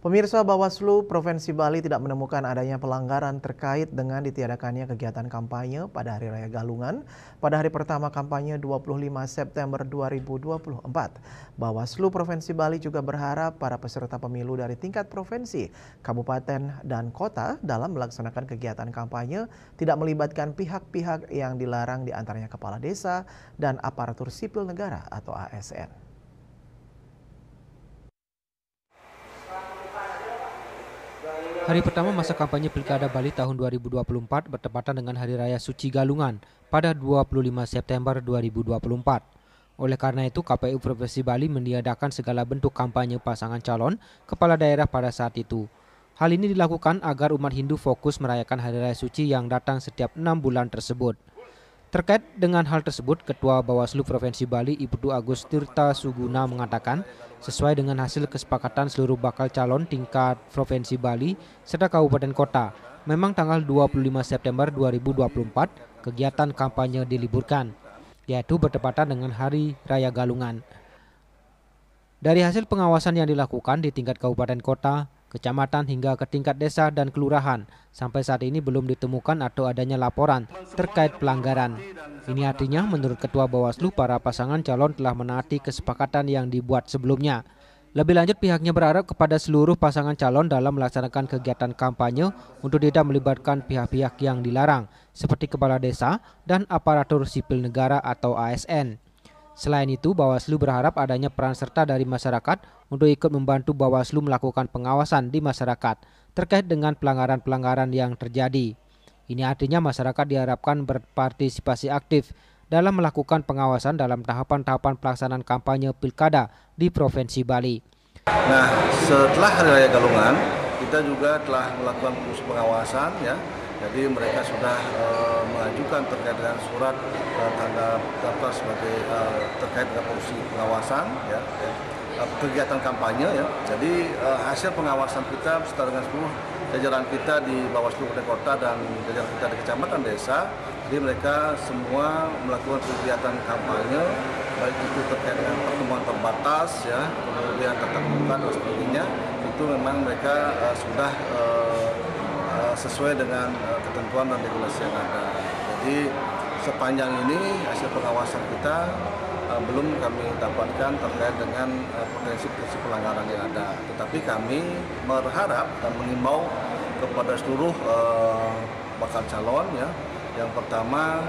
Pemirsa, Bawaslu Provinsi Bali tidak menemukan adanya pelanggaran terkait dengan ditiadakannya kegiatan kampanye pada Hari Raya Galungan pada hari pertama kampanye 25 September 2024. Bawaslu Provinsi Bali juga berharap para peserta pemilu dari tingkat provinsi, kabupaten, dan kota dalam melaksanakan kegiatan kampanye tidak melibatkan pihak-pihak yang dilarang, di antaranya kepala desa dan aparatur sipil negara atau ASN. Hari pertama masa kampanye Pilkada Bali tahun 2024 bertepatan dengan Hari Raya Suci Galungan pada 25 September 2024. Oleh karena itu, KPU Provinsi Bali meniadakan segala bentuk kampanye pasangan calon kepala daerah pada saat itu. Hal ini dilakukan agar umat Hindu fokus merayakan Hari Raya Suci yang datang setiap 6 bulan tersebut. Terkait dengan hal tersebut, Ketua Bawaslu Provinsi Bali Ibtu Agus Tirta Suguna mengatakan, sesuai dengan hasil kesepakatan seluruh bakal calon tingkat Provinsi Bali serta kabupaten kota, memang tanggal 25 September 2024 kegiatan kampanye diliburkan, yaitu bertepatan dengan Hari Raya Galungan. Dari hasil pengawasan yang dilakukan di tingkat kabupaten kota, kecamatan hingga ke tingkat desa dan kelurahan, sampai saat ini belum ditemukan atau adanya laporan terkait pelanggaran. Ini artinya menurut Ketua Bawaslu, para pasangan calon telah menaati kesepakatan yang dibuat sebelumnya. Lebih lanjut, pihaknya berharap kepada seluruh pasangan calon dalam melaksanakan kegiatan kampanye untuk tidak melibatkan pihak-pihak yang dilarang, seperti kepala desa dan aparatur sipil negara atau ASN. Selain itu, Bawaslu berharap adanya peran serta dari masyarakat untuk ikut membantu Bawaslu melakukan pengawasan di masyarakat terkait dengan pelanggaran-pelanggaran yang terjadi. Ini artinya masyarakat diharapkan berpartisipasi aktif dalam melakukan pengawasan dalam tahapan-tahapan pelaksanaan kampanye Pilkada di Provinsi Bali. Nah, setelah Hari Raya Galungan, kita juga telah melakukan fungsi pengawasan, ya. Jadi mereka sudah mengajukan terkait dengan surat tanda daftar sebagai terkait dengan fungsi pengawasan, ya, kegiatan kampanye, ya. Jadi hasil pengawasan kita beserta dengan seluruh jajaran kita di Bawaslu Kabupaten Kota dan jajaran kita di kecamatan desa, jadi mereka semua melakukan kegiatan kampanye, baik itu terkait dengan pertemuan terbatas, ya, kemudian tatap muka dan sebagainya, itu memang mereka sudah sesuai dengan ketentuan dan regulasi yang ada. Jadi sepanjang ini hasil pengawasan kita belum kami dapatkan terkait dengan potensi-potensi pelanggaran yang ada. Tetapi kami berharap dan mengimbau kepada seluruh bakal calon, ya. Yang pertama,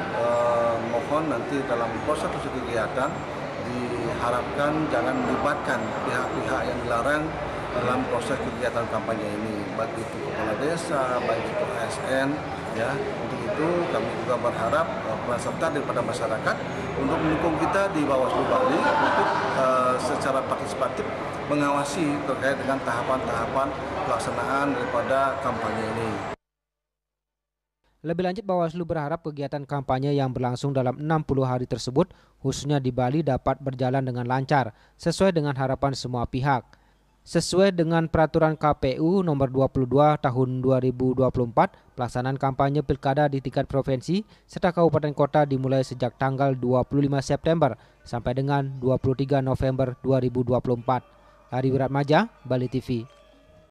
mohon nanti dalam proses kegiatan diharapkan jangan melibatkan pihak-pihak yang dilarang dalam proses kegiatan kampanye ini, baik itu kepala desa, baik itu ASN, ya. Untuk itu kami juga berharap peran serta daripada masyarakat untuk mendukung kita di Bawaslu Bali untuk secara partisipatif mengawasi terkait dengan tahapan-tahapan pelaksanaan daripada kampanye ini. Lebih lanjut, Bawaslu berharap kegiatan kampanye yang berlangsung dalam 60 hari tersebut, khususnya di Bali, dapat berjalan dengan lancar sesuai dengan harapan semua pihak. Sesuai dengan peraturan KPU nomor 22 tahun 2024, pelaksanaan kampanye Pilkada di tingkat provinsi serta kabupaten kota dimulai sejak tanggal 25 September sampai dengan 23 November 2024. Ari Wiratmaja, Bali TV.